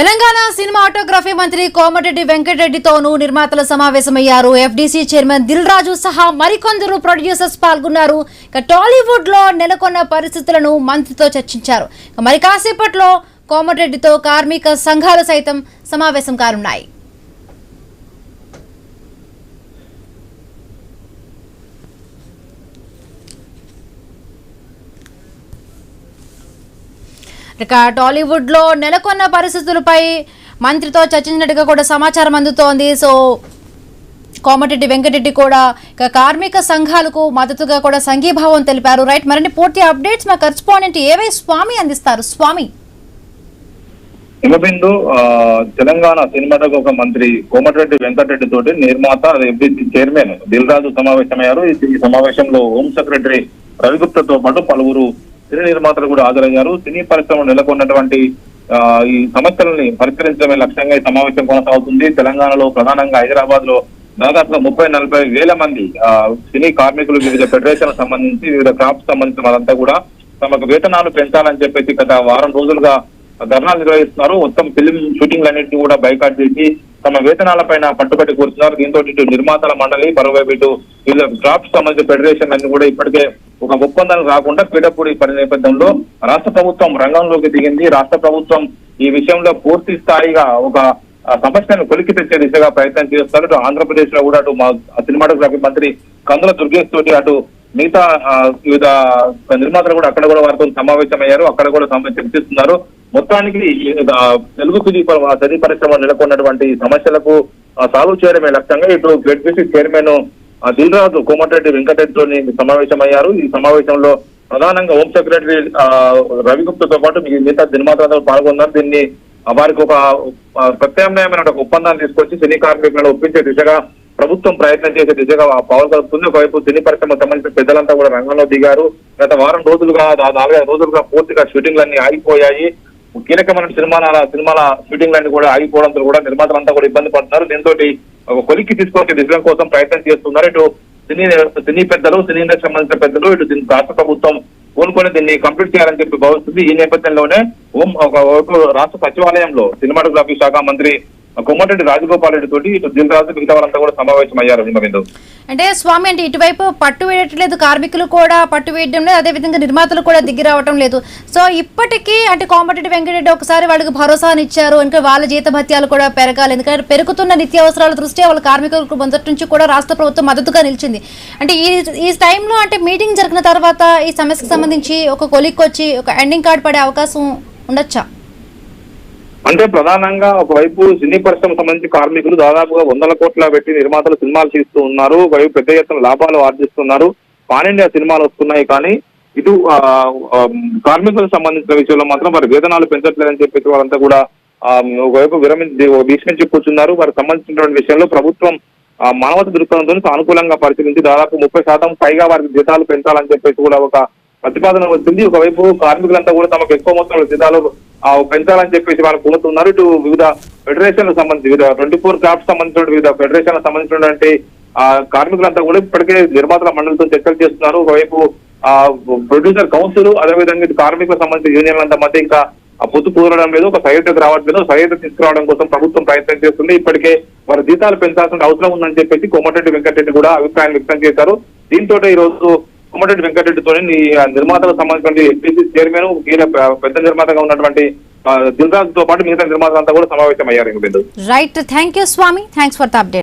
Telangana cinematography మంత్రి కోమటిరెడ్డి వెంకటరెడ్డితోనూ నిర్మాతల సమావేశమయ్యారు. ఎఫ్డీసీ చైర్మన్ దిల్ రాజు సహా మరికొందరు ప్రొడ్యూసర్స్ పాల్గొన్నారు. టాలీవుడ్ లో నెలకొన్న పరిస్థితులను మంత్రితో చర్చించారు. మరి కాసేపట్లో కోమటిరెడ్డితో కార్మిక సంఘాలు సైతం సమావేశం కానున్నాయి. టాలీవుడ్ లో నెలకొన్న పరిస్థితులపై మంత్రితో చర్చించినట్టుగా కూడా సమాచారం అందుతోంది. సో కోమటిరెడ్డి వెంకటరెడ్డి కూడా కార్మిక సంఘాలకు మద్దతుగా కూడా సంఘీభావం తెలిపారు. రైట్, మరిన్ని పూర్తి అప్డేట్స్ మా కరెస్పాండెంట్ ఏవై స్వామి అందిస్తారు. స్వామి, హిమబిందు తెలంగాణ సినిమాటోగ్రఫీ మంత్రి కోమటిరెడ్డి వెంకటరెడ్డి తోటి నిర్మాత ఎఫ్డీసీ చైర్మన్ దిల్ రాజు సమావేశమయ్యారు. ఈ సమావేశంలో హోం సెక్రటరీ రవిగుప్తాతో పాటు పలువురు సినీ నిర్మాతలు కూడా హాజరయ్యారు. సినీ పరిశ్రమలో నెలకొన్నటువంటి ఈ సమస్యలని పరిష్కరించడమే లక్ష్యంగా ఈ సమావేశం కొనసాగుతుంది. తెలంగాణలో ప్రధానంగా హైదరాబాద్ లో దాదాపుగా 30-40 వేల మంది సినీ కార్మికులు వివిధ ఫెడరేషన్ సంబంధించి వివిధ క్రాఫ్ట్ సంబంధించిన వాళ్ళంతా కూడా తమకు వేతనాలు పెంచాలని చెప్పేసి గత వారం రోజులుగా ధర్నాలు నిర్వహిస్తున్నారు. మొత్తం ఫిలిం షూటింగ్లన్నింటినీ కూడా బైకాట్ చేసి తమ వేతనాల పైన పట్టుబట్టి కూర్చున్నారు. దీంతో ఇటు నిర్మాతల మండలి, మరోవైపు ఇటు వివిధ క్రాఫ్ట్ సంబంధించిన ఫెడరేషన్ అన్ని కూడా ఇప్పటికే ఒక ఒప్పందాలు రాకుండా పీడపూడి పడి నేపథ్యంలో రాష్ట్ర ప్రభుత్వం రంగంలోకి దిగింది. రాష్ట్ర ప్రభుత్వం ఈ విషయంలో పూర్తి స్థాయిగా ఒక సమస్యను కొలికి తెచ్చే దిశగా ప్రయత్నం చేస్తారు. ఇటు ఆంధ్రప్రదేశ్ లో కూడా అటు సినిమాటోగ్రఫీ మంత్రి కందుల దుర్గేష్ తోటి అటు మిగతా వివిధ నిర్మాతలు కూడా అక్కడ కూడా వారితో సమావేశమయ్యారు. అక్కడ కూడా చర్చిస్తున్నారు. మొత్తానికి తెలుగు సినీ పరిశ్రమ నెలకొన్నటువంటి సమస్యలకు సాల్వ్ చేయడమే లక్ష్యంగా ఇటు ఎఫ్డీసీ చైర్మన్ దిల్ రాజు కోమటిరెడ్డి వెంకటరెడ్డితో సమావేశమయ్యారు. ఈ సమావేశంలో ప్రధానంగా హోం సెక్రటరీ రవిగుప్తాతో పాటు మిగతా నిర్మాతలు పాల్గొన్నారు. దీన్ని వారికి ఒక ప్రత్యామ్నాయమైన ఒక ఒప్పందాన్ని తీసుకొచ్చి సినీ కార్మికులను ఒప్పించే దిశగా ప్రభుత్వం ప్రయత్నం చేసే దిశగా పావులు కలుపుతుంది. ఒకవైపు సినీ పరిశ్రమ సంబంధించిన పెద్దలంతా కూడా రంగంలో దిగారు. గత వారం రోజులుగా 4-5 రోజులుగా పూర్తిగా షూటింగ్లన్నీ ఆగిపోయాయి. కీలకమైన సినిమాల షూటింగ్లన్నీ కూడా ఆగిపోవడంతో కూడా నిర్మాతలంతా కూడా ఇబ్బంది పడుతున్నారు. దీంతో ఒక కొలిక్కి తీసుకొచ్చే దిశ కోసం ప్రయత్నం చేస్తున్నారు. ఇటు సినీ పెద్దలు, సినీ ఇండస్ట్రీ సంబంధించిన పెద్దలు, ఇటు దీని రాష్ట్ర ప్రభుత్వం కోలుకొని దీన్ని కంప్లీట్ చేయాలని చెప్పి భావిస్తుంది. ఈ నేపథ్యంలోనే ఒకవైపు రాష్ట్ర సచివాలయంలో సినిమాటోగ్రఫీ శాఖ మంత్రి కోమటిరెడ్డి రాజగోపాల్ రెడ్డి తోటి ఇటు దిల్ రాజు మిగతా వాళ్ళంతా కూడా సమావేశం అయ్యారు. అంటే స్వామి, అంటే ఇటువైపు పట్టు వేయట్లేదు, కార్మికులు కూడా పట్టు వేయడం లేదు, అదేవిధంగా నిర్మాతలు కూడా దిగి రావటం లేదు. సో ఇప్పటికీ అంటే కోమటిరెడ్డి వెంకటరెడ్డి ఒకసారి వాళ్ళకి భరోసానిచ్చారు, ఇంకా వాళ్ళ జీతభత్యాలు కూడా పెరగాలి. ఎందుకంటే పెరుగుతున్న నిత్యావసరాల దృష్ట్యా వాళ్ళ కార్మికులకు మొదటి నుంచి కూడా రాష్ట్ర ప్రభుత్వం మద్దతుగా నిలిచింది. అంటే ఈ టైంలో అంటే మీటింగ్ జరిగిన తర్వాత ఈ సమస్యకు సంబంధించి ఒక కొలిక్ వచ్చి ఒక ఎండింగ్ కార్డ్ పడే అవకాశం ఉండొచ్చా? అంటే ప్రధానంగా ఒకవైపు సినీ పరిశ్రమ సంబంధించి కార్మికులు దాదాపుగా 100 కోట్ల పెట్టి నిర్మాతలు సినిమాలు తీస్తూ ఉన్నారు. ఒకవైపు పెద్ద ఎత్తున లాభాలు ఆర్జిస్తున్నారు. పాన్ ఇండియా సినిమాలు వస్తున్నాయి. కానీ ఇటు కార్మికులకు సంబంధించిన విషయంలో మాత్రం వారి వేతనాలు పెంచట్లేదని చెప్పేసి వాళ్ళంతా కూడా ఒకవైపు భీష్మించి కూర్చున్నారు. వారికి సంబంధించినటువంటి విషయంలో ప్రభుత్వం మానవత దృక్పథంతో సానుకూలంగా పరిశీలించి దాదాపు 30% పైగా వారికి జీతాలు పెంచాలని చెప్పేసి కూడా ఒక ప్రతిపాదన వచ్చింది. ఒకవైపు కార్మికులంతా కూడా తమకు ఎక్కువ మొత్తంలో జీతాలు పెంచాలని చెప్పేసి వాళ్ళు కోరుతున్నారు. ఇటు వివిధ ఫెడరేషన్లకు సంబంధించి వివిధ 24 క్రాఫ్ట్ సంబంధించిన వివిధ ఫెడరేషన్లకు సంబంధించినటువంటి కార్మికులంతా కూడా ఇప్పటికే నిర్మాతల మండలితో చర్చలు చేస్తున్నారు. ఒకవైపు ప్రొడ్యూసర్ కౌన్సిల్, అదేవిధంగా ఇటు కార్మికులకు సంబంధించిన యూనియన్లంతా మధ్య ఇంకా పొత్తు కుదరడం లేదు, ఒక సహ్యతకు రావట్లేదు. సహ్యత తీసుకురావడం కోసం ప్రభుత్వం ప్రయత్నం చేస్తుంది. ఇప్పటికే వారి జీతాలు పెంచాల్సిన అవసరం ఉందని చెప్పేసి కోమటిరెడ్డి వెంకటరెడ్డి కూడా అభిప్రాయం వ్యక్తం చేశారు. దీంతో ఈ రోజు కోమటిరెడ్డి వెంకటరెడ్డితో నిర్మాతలకు సంబంధించిన ఎఫ్డీసీ చైర్మన్, పెద్ద నిర్మాతగా ఉన్నటువంటి దిల్ రాజుతో పాటు మిగతా నిర్మాతలంతా కూడా సమావేశం అయ్యారు. Right, thank you Swami, thanks for the update.